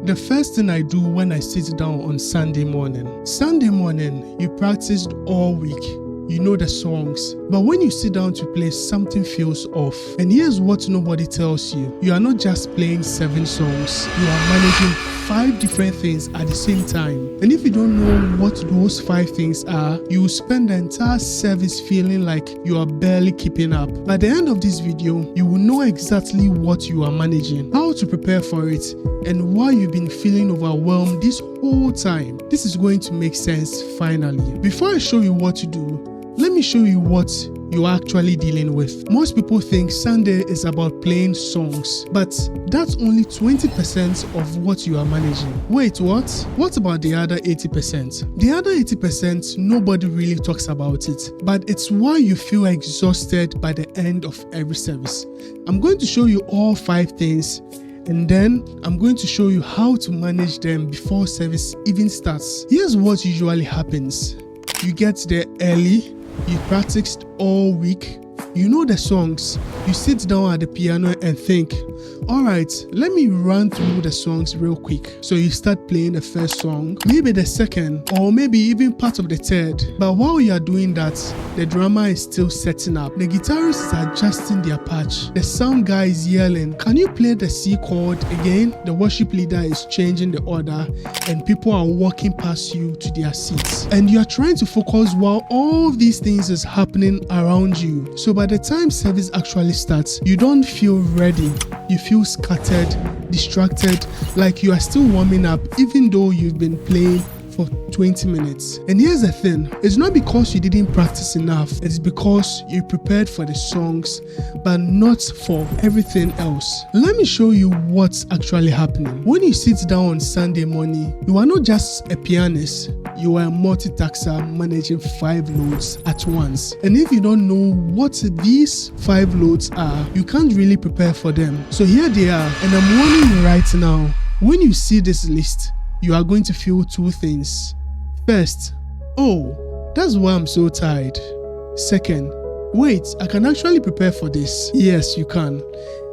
The first thing I do when I sit down on Sunday morning. Sunday morning, you practiced all week. You know the songs. But when you sit down to play, something feels off. And here's what nobody tells you. You are not just playing 7 songs. You are managing 5 different things at the same time. And if you don't know what those 5 things are, you will spend the entire service feeling like you are barely keeping up. By the end of this video, you will know exactly what you are managing, how to prepare for it, and why you've been feeling overwhelmed this whole time. This is going to make sense finally. Before I show you what to do, let me show you what you're actually dealing with. Most people think Sunday is about playing songs, but that's only 20% of what you are managing. Wait, what? What about the other 80%? The other 80%, nobody really talks about it, but it's why you feel exhausted by the end of every service. I'm going to show you all 5 things, and then I'm going to show you how to manage them before service even starts. Here's what usually happens. You get there early. You practiced all week, you know the songs, you sit down at the piano and think, alright, let me run through the songs real quick. So you start playing the first song, maybe the second, or maybe even part of the third. But while you are doing that, the drama is still setting up. The guitarist is adjusting their patch. The sound guy is yelling, can you play the C chord again? The worship leader is changing the order, and people are walking past you to their seats. And you are trying to focus while all these things is happening around you. So by the time service actually starts, you don't feel ready. You feel scattered, distracted, like you are still warming up even though you've been playing for 20 minutes. And here's the thing, it's not because you didn't practice enough, it's because you prepared for the songs but not for everything else. Let me show you what's actually happening. When you sit down on Sunday morning, you are not just a pianist, you are a multitasker managing 5 loads at once. And if you don't know what these 5 loads are, you can't really prepare for them. So here they are, and I'm warning you right now, when you see this list, you are going to feel 2 things. First, oh, that's why I'm so tired. Second, wait, I can actually prepare for this. Yes, you can.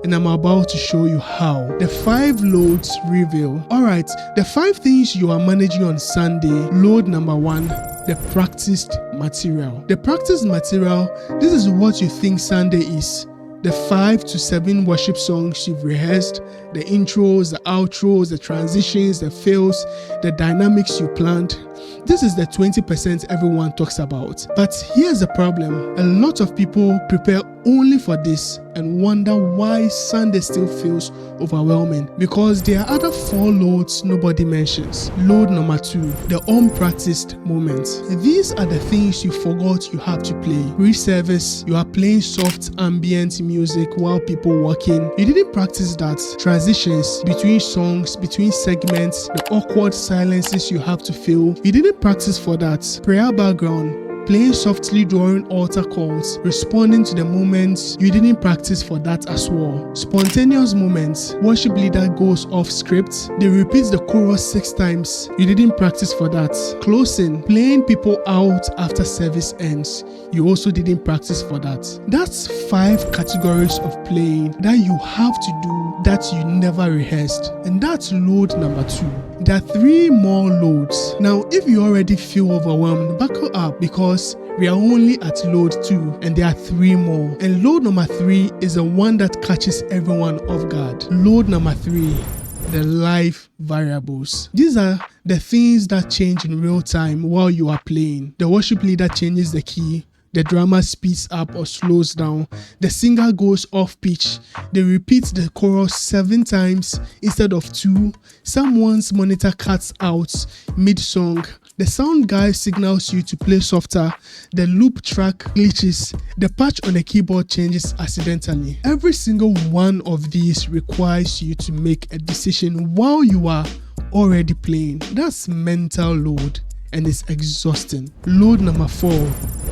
And I'm about to show you how. The 5 loads reveal. Alright, the 5 things you are managing on Sunday. Load number 1, the practiced material. The practiced material, this is what you think Sunday is. The 5 to 7 worship songs you've rehearsed, the intros, the outros, the transitions, the fills, the dynamics you planned. This is the 20% everyone talks about. But here's the problem. A lot of people prepare only for this and wonder why Sunday still feels overwhelming, because there are other 4 loads nobody mentions. Load number 2, the unpracticed moments. These are the things you forgot you have to play. Pre-service, you are playing soft ambient music while people walk in. You didn't practice that. Transitions between songs, between segments, the awkward silences you have to fill. You didn't practice for that. Prayer background, playing softly during altar calls, responding to the moments, you didn't practice for that as well. Spontaneous moments, worship leader goes off script, they repeat the chorus 6 times, you didn't practice for that. Closing, playing people out after service ends, you also didn't practice for that. That's 5 categories of playing that you have to do that you never rehearsed, and that's load number 2. There are 3 more loads. Now, if you already feel overwhelmed, buckle up, because we are only at load 2 and there are 3 more. And load number 3 is the one that catches everyone off guard. Load number 3, the live variables. These are the things that change in real time while you are playing. The worship leader changes the key. The drama speeds up or slows down. The singer goes off pitch. They repeat the chorus 7 times instead of 2. Someone's monitor cuts out mid-song. The sound guy signals you to play softer. The loop track glitches. The patch on the keyboard changes accidentally. Every single one of these requires you to make a decision while you are already playing. That's mental load, and it's exhausting. Load number 4,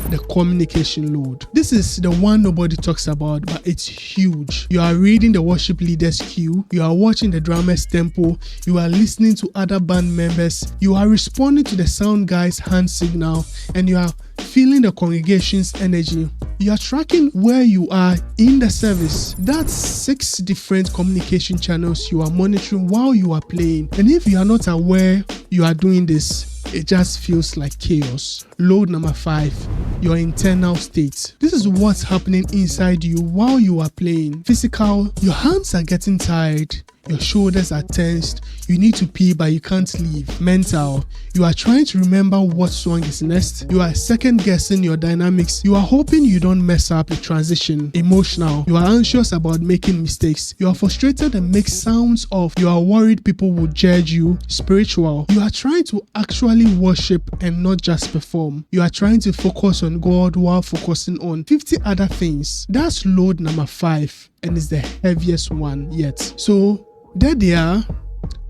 the communication load. This is the one nobody talks about, but it's huge. You are reading the worship leader's cue, you are watching the drummer's tempo, you are listening to other band members, you are responding to the sound guy's hand signal, and you are feeling the congregation's energy. You are tracking where you are in the service. That's 6 different communication channels you are monitoring while you are playing. And if you are not aware you are doing this, it just feels like chaos. Load number 5, your internal state. This is what's happening inside you while you are playing. Physical, your hands are getting tired. Your shoulders are tensed. You need to pee but you can't leave. Mental, you are trying to remember what song is next. You are second guessing your dynamics. You are hoping you don't mess up the transition. Emotional, you are anxious about making mistakes. You are frustrated and make sounds off. You are worried people will judge you. Spiritual, you are trying to actually worship and not just perform. You are trying to focus on God while focusing on 50 other things. That's load number 5 and it's the heaviest one yet. So there they are.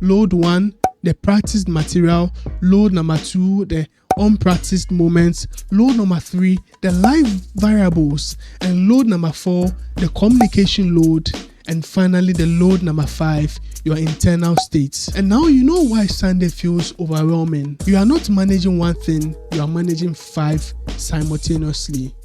Load 1, the practiced material. Load number 2, the unpracticed moments. Load number 3, the live variables. And load number 4, the communication load. And finally, the load number 5, your internal states. And now you know why Sunday feels overwhelming. You are not managing one thing, you are managing 5 simultaneously.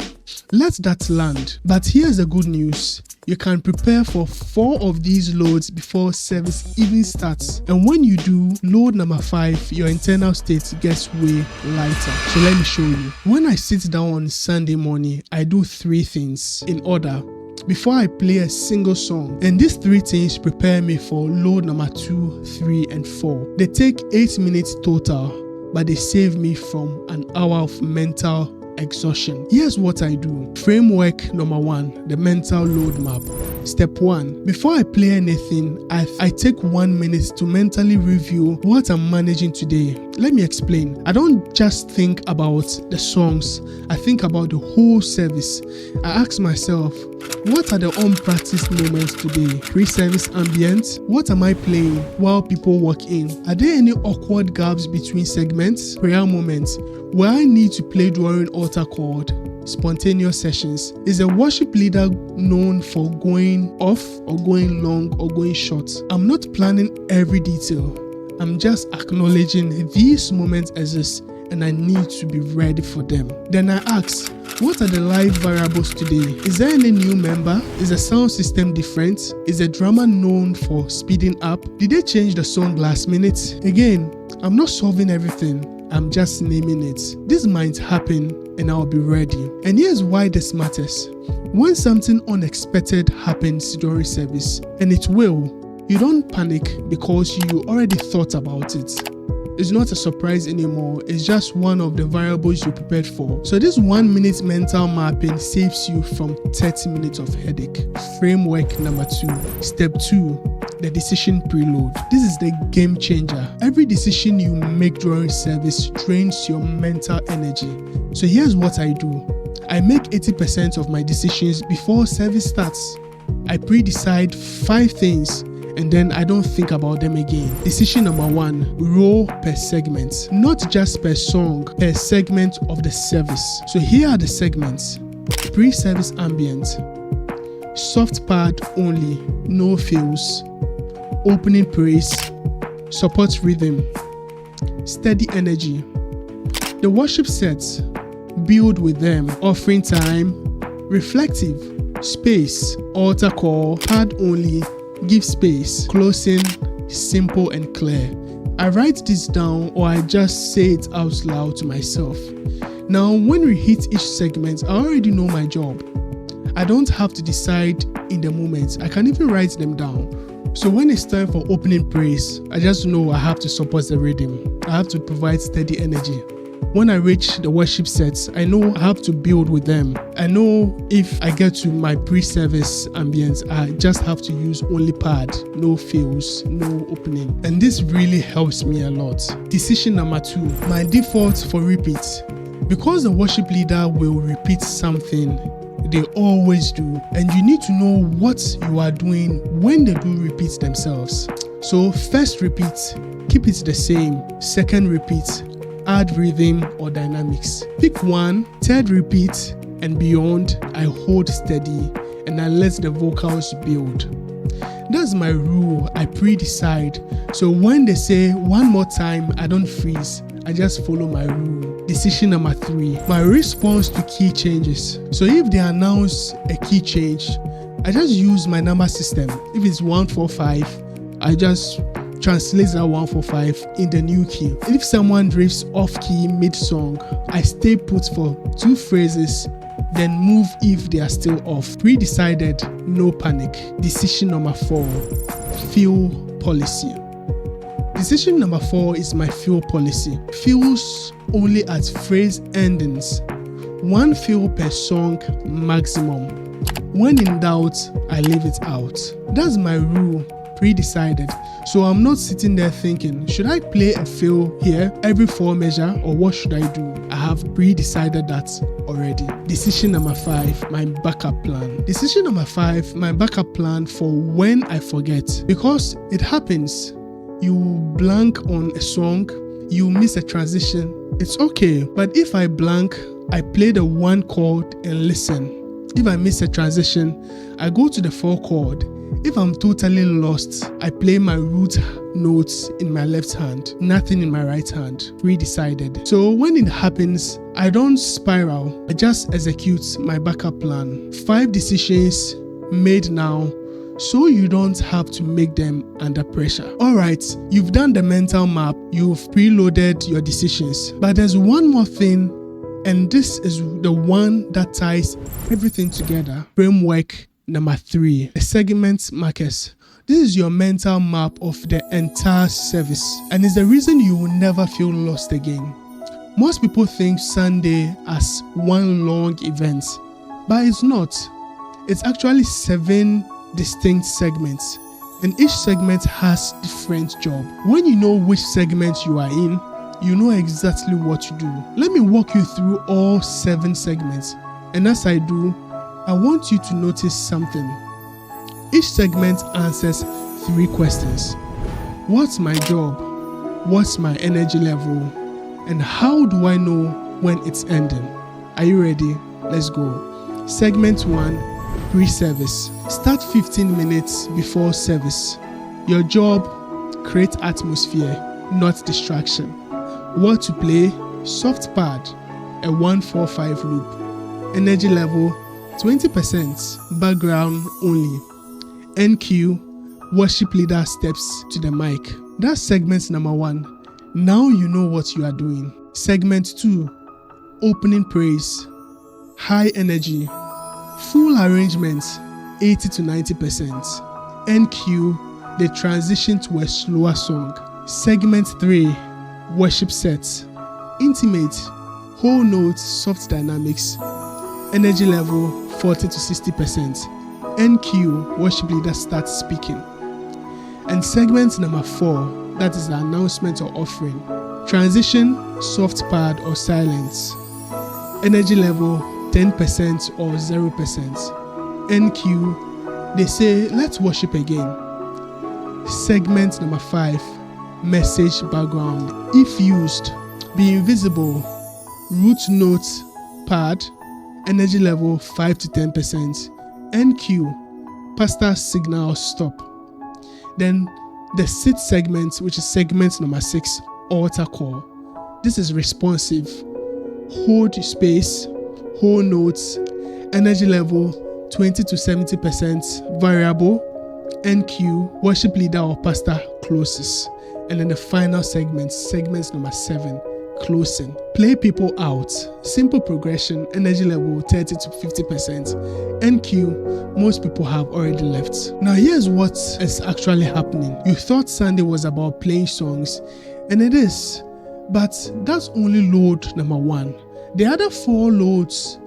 Let that land. But here's the good news. You can prepare for 4 of these loads before service even starts. And when you do, load number 5, your internal state gets way lighter. So let me show you. When I sit down on Sunday morning, I do 3 things in order before I play a single song. And these 3 things prepare me for load number 2, 3, and 4. They take 8 minutes total, but they save me from an hour of mental exhaustion. Here's what I do. Framework number 1, the mental load map. Step 1, before I play anything, I take 1 minute to mentally review what I'm managing today. Let me explain. I don't just think about the songs, I think about the whole service. I ask myself, what are the unpracticed moments today? Pre-service ambient? What am I playing while people walk in? Are there any awkward gaps between segments? Prayer moments where I need to play during altar call? Spontaneous sessions. Is a worship leader known for going off or going long or going short? I'm not planning every detail. I'm just acknowledging these moments exist and I need to be ready for them. Then I ask, what are the live variables today? Is there any new member? Is the sound system different? Is the drummer known for speeding up? Did they change the song last minute? Again, I'm not solving everything. I'm just naming it. This might happen and I'll be ready. And here's why this matters. When something unexpected happens during service, and it will, you don't panic because you already thought about it. It's not a surprise anymore, it's just one of the variables you prepared for. So this 1 minute mental mapping saves you from 30 minutes of headache. Framework number 2. Step 2, the decision preload. This is the game changer. Every decision you make during service drains your mental energy. So here's what I do. I make 80% of my decisions before service starts. I pre-decide 5 things and then I don't think about them again. Decision number 1, row per segment. Not just per song, per segment of the service. So here are the segments. Pre-service ambient. Soft part only, no fills. Opening praise. Support rhythm. Steady energy. The worship sets. Build with them. Offering time. Reflective. Space. Altar call. Pad only. Give space. Closing, simple and clear. I write this down or I just say it out loud to myself. Now, when we hit each segment, I already know my job. I don't have to decide in the moment. I can even write them down. So when it's time for opening praise, I just know I have to support the rhythm. I have to provide steady energy. When I reach the worship sets, I know I have to build with them. I know if I get to my pre-service ambience, I just have to use only pad, no fills, no opening. And this really helps me a lot. Decision number 2, my default for repeat. Because the worship leader will repeat something, they always do. And you need to know what you are doing when they do repeat themselves. So first repeat, keep it the same. Second repeat, add rhythm or dynamics. Pick one. Third repeat and beyond, I hold steady and I let the vocals build. That's my rule. I pre-decide. So when they say one more time, I don't freeze. I just follow my rule. Decision number 3, my response to key changes. So if they announce a key change, I just use my number system. If it's 145, I just translate that 145 in the new key. And if someone drifts off key mid-song, I stay put for 2 phrases, then move if they are still off. Pre-decided, no panic. Decision number 4, fill policy. Decision number 4 is my fill policy. Fills only at phrase endings. 1 fill per song maximum. When in doubt, I leave it out. That's my rule, pre-decided. So I'm not sitting there thinking, should I play a fill here every 4 measure, or what should I do? I have pre-decided that already. Decision number 5, my backup plan. Decision number 5, my backup plan for when I forget. Because it happens, you blank on a song, you miss a transition, it's okay. But if I blank, I play the 1 chord and listen. If I miss a transition, I go to the 4 chord. If I'm totally lost, I play my root notes in my left hand, nothing in my right hand, pre-decided. So when it happens, I don't spiral, I just execute my backup plan. 5 decisions made now, so you don't have to make them under pressure. Alright, you've done the mental map, you've preloaded your decisions, but there's one more thing, and this is the one that ties everything together. Framework number 3, the segment markers. This is your mental map of the entire service, and it's the reason you will never feel lost again. Most people think Sunday as one long event, but it's not. It's actually 7 distinct segments, and each segment has different job. When you know which segment you are in, you know exactly what to do. Let me walk you through all 7 segments, and as I do, I want you to notice something. Each segment answers 3 questions. What's my job? What's my energy level? And how do I know when it's ending? Are you ready? Let's go. Segment 1, pre-service. Start 15 minutes before service. Your job, create atmosphere, not distraction. What to play? Soft pad, a 145 loop. Energy level 20%, background only. NQ, worship leader steps to the mic. That's segment number 1. Now you know what you are doing. Segment 2, opening praise. High energy. Full arrangement, 80 to 90%. NQ, the transition to a slower song. Segment 3, worship sets. Intimate, whole notes, soft dynamics. Energy level, 40 to 60%. NQ, worship leader starts speaking. And segment number 4, that is the announcement or offering. Transition, soft pad or silence. Energy level, 10% or 0%. NQ, they say, let's worship again. Segment number 5, message background. If used, be invisible. Root note pad, energy level 5 to 10%. NQ, pastor signal stop. Then the sit segment, which is segment number 6, altar call. This is responsive. Hold space, whole notes, energy level 20 to 70%, variable. NQ, worship leader or pastor closes. And then the final segment, segment number 7, closing. Play people out. Simple progression, energy level 30 to 50%. NQ, most people have already left. Now here's what is actually happening. You thought Sunday was about playing songs, and it is, but that's only load number 1. The other 4 loads,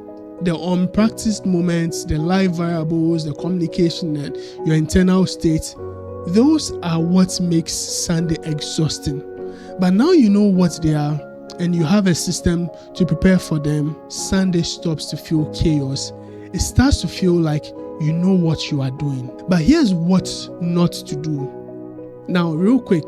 the unpracticed moments, the live variables, the communication, and your internal state, those are what makes Sunday exhausting. But now you know what they are, and you have a system to prepare for them. Sunday stops to feel chaos. It starts to feel like you know what you are doing. But here's what not to do. Now, real quick,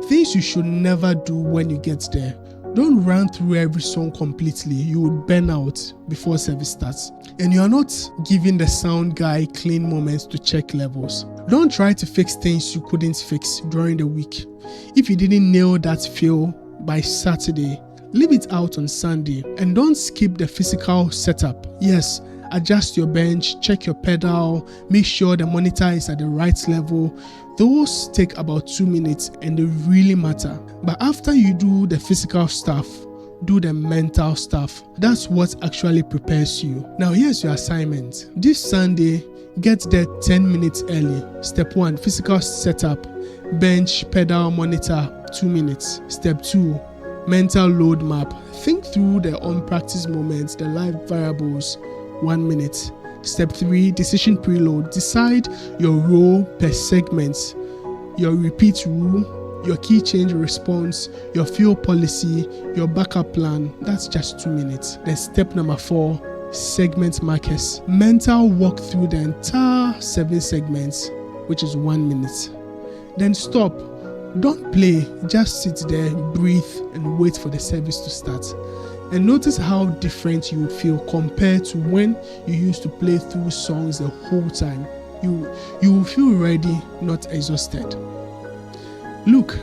things you should never do when you get there. Don't run through every song completely. You would burn out before service starts. And you are not giving the sound guy clean moments to check levels. Don't try to fix things you couldn't fix during the week. If you didn't nail that fill, by Saturday. Leave it out on Sunday, and don't skip the physical setup. Yes, adjust your bench, check your pedal, make sure the monitor is at the right level. Those take about 2 minutes and they really matter. But after you do the physical stuff, do the mental stuff. That's what actually prepares you. Now here's your assignment. This Sunday, get there 10 minutes early. Step 1, physical setup. Bench, pedal, monitor, 2 minutes. Step 2, mental load map. Think through the unpracticed moments, the live variables, 1 minute. Step 3, decision preload. Decide your role per segment, your repeat rule, your key change response, your fill policy, your backup plan. That's just 2 minutes. Then step number 4, segment markers. Mental walk through the entire 7 segments, which is 1 minute. Then stop. Don't play, just sit there, breathe, and wait for the service to start. And notice how different you feel compared to when you used to play through songs the whole time. You will feel ready, not exhausted. Look,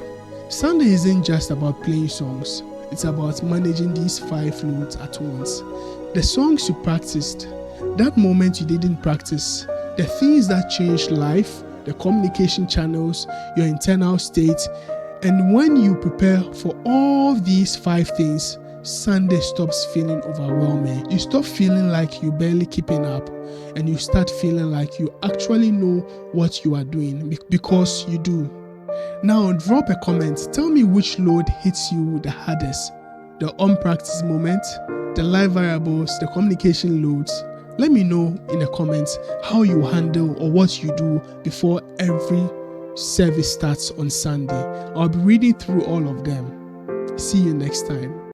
Sunday isn't just about playing songs. It's about managing these 5 loads at once. The songs you practiced, that moment you didn't practice, the things that changed life, the communication channels, your internal state. And when you prepare for all these 5 things, Sunday stops feeling overwhelming. You stop feeling like you're barely keeping up, and you start feeling like you actually know what you are doing, because you do. Now drop a comment. Tell me which load hits you the hardest. The unpracticed moment, the live variables, the communication loads. Let me know in the comments how you handle or what you do before every service starts on Sunday. I'll be reading through all of them. See you next time.